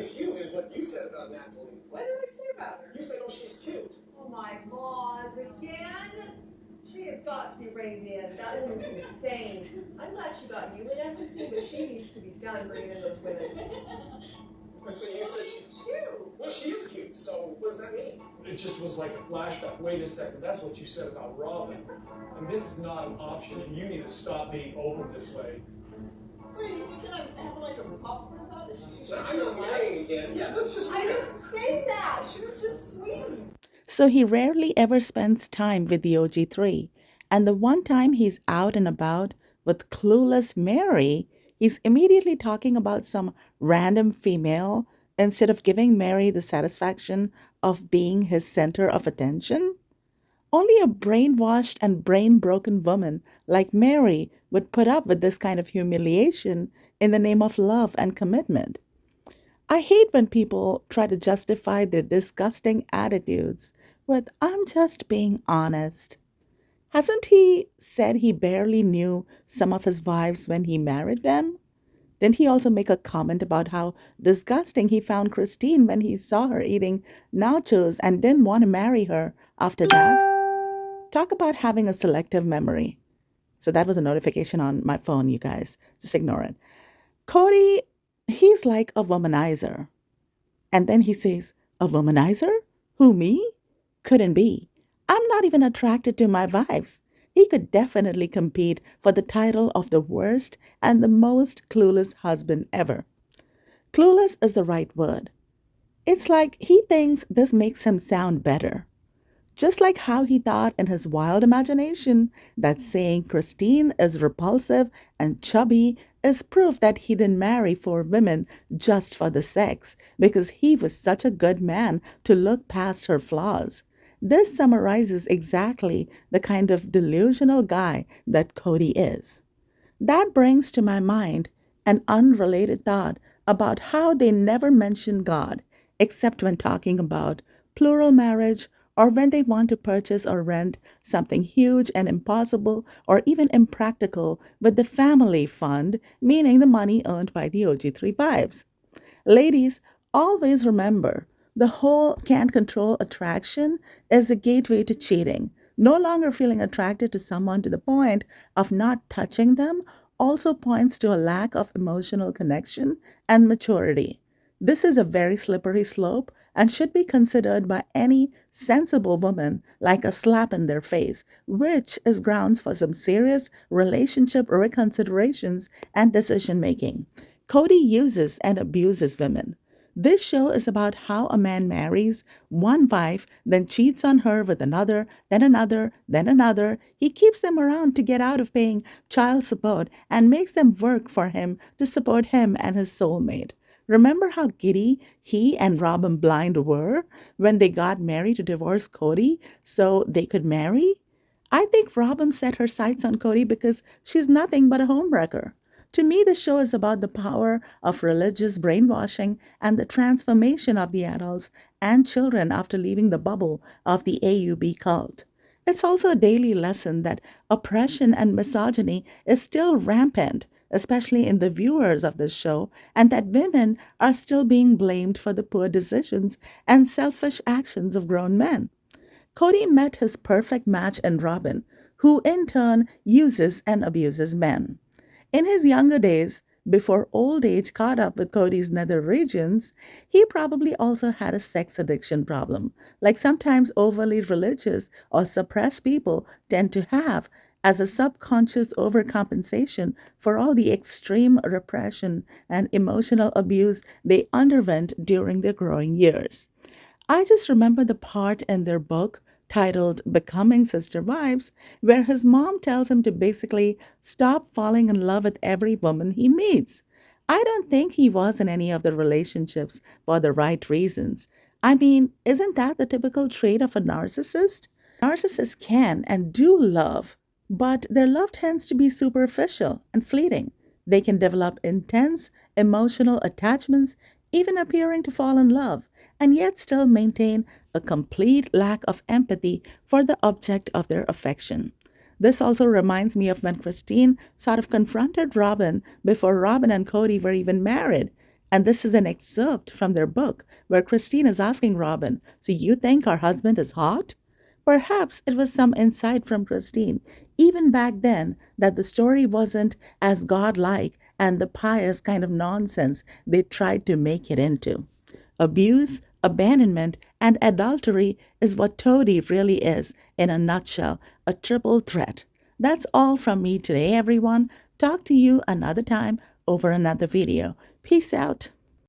was you is what you said about Natalie. What did I say about her? You said, oh, she's cute. Oh my laws again. She has got to be reined in. That woman's insane. I'm glad she got you and everything, but she needs to be done bringing in those women. So you said she's cute. Well, she is cute, so what does that mean? It just was like a flashback. Wait a second, that's what you said about Robin. And this is not an option, and you need to stop being open this way. Wait, you can have like a Republican about this? I know Meri again. Yeah, that's just I didn't say that. She was just sweet. So he rarely ever spends time with the OG3. And the one time he's out and about with clueless Meri, he's immediately talking about some random female instead of giving Meri the satisfaction of being his center of attention. Only a brainwashed and brain broken woman like Meri would put up with this kind of humiliation in the name of love and commitment. I hate when people try to justify their disgusting attitudes with, I'm just being honest. Hasn't he said he barely knew some of his wives when he married them? Didn't he also make a comment about how disgusting he found Christine when he saw her eating nachos and didn't want to marry her after that? Talk about having a selective memory. So that was a notification on my phone, you guys. Just ignore it. Kody, he's like a womanizer. And then he says, a womanizer? Who, me? Couldn't be. I'm not even attracted to my wives. He could definitely compete for the title of the worst and the most clueless husband ever. Clueless is the right word. It's like he thinks this makes him sound better. Just like how he thought in his wild imagination that saying Christine is repulsive and chubby is proof that he didn't marry 4 women just for the sex, because he was such a good man to look past her flaws. This summarizes exactly the kind of delusional guy that Kody is. That brings to my mind an unrelated thought about how they never mention God except when talking about plural marriage or when they want to purchase or rent something huge and impossible or even impractical with the family fund, meaning the money earned by the OG3 wives. Ladies, always remember the whole can't control attraction is a gateway to cheating. No longer feeling attracted to someone to the point of not touching them also points to a lack of emotional connection and maturity. This is a very slippery slope and should be considered by any sensible woman like a slap in their face, which is grounds for some serious relationship reconsiderations and decision making. Kody uses and abuses women. This show is about how a man marries one wife, then cheats on her with another, then another, then another. He keeps them around to get out of paying child support and makes them work for him to support him and his soulmate. Remember how giddy he and Robin Blind were when they got Meri to divorce Kody so they could marry? I think Robin set her sights on Kody because she's nothing but a homewrecker. To me, the show is about the power of religious brainwashing and the transformation of the adults and children after leaving the bubble of the AUB cult. It's also a daily lesson that oppression and misogyny is still rampant, especially in the viewers of this show, and that women are still being blamed for the poor decisions and selfish actions of grown men. Kody met his perfect match in Robin, who in turn uses and abuses men. In his younger days, before old age caught up with Kody's nether regions, he probably also had a sex addiction problem, like sometimes overly religious or suppressed people tend to have, as a subconscious overcompensation for all the extreme repression and emotional abuse they underwent during their growing years. I just remember the part in their book titled Becoming Sister Wives, where his mom tells him to basically stop falling in love with every woman he meets. I don't think he was in any of the relationships for the right reasons. I mean, isn't that the typical trait of a narcissist? Narcissists can and do love, but their love tends to be superficial and fleeting. They can develop intense emotional attachments, even appearing to fall in love, and yet still maintain a complete lack of empathy for the object of their affection. This also reminds me of when Christine sort of confronted Robin before Robin and Kody were even married. And this is an excerpt from their book where Christine is asking Robin, "So you think our husband is hot?" Perhaps it was some insight from Christine, even back then, that the story wasn't as godlike and the pious kind of nonsense they tried to make it into. Abuse, abandonment, and adultery is what Kody really is, in a nutshell, a triple threat. That's all from me today, everyone. Talk to you another time over another video. Peace out.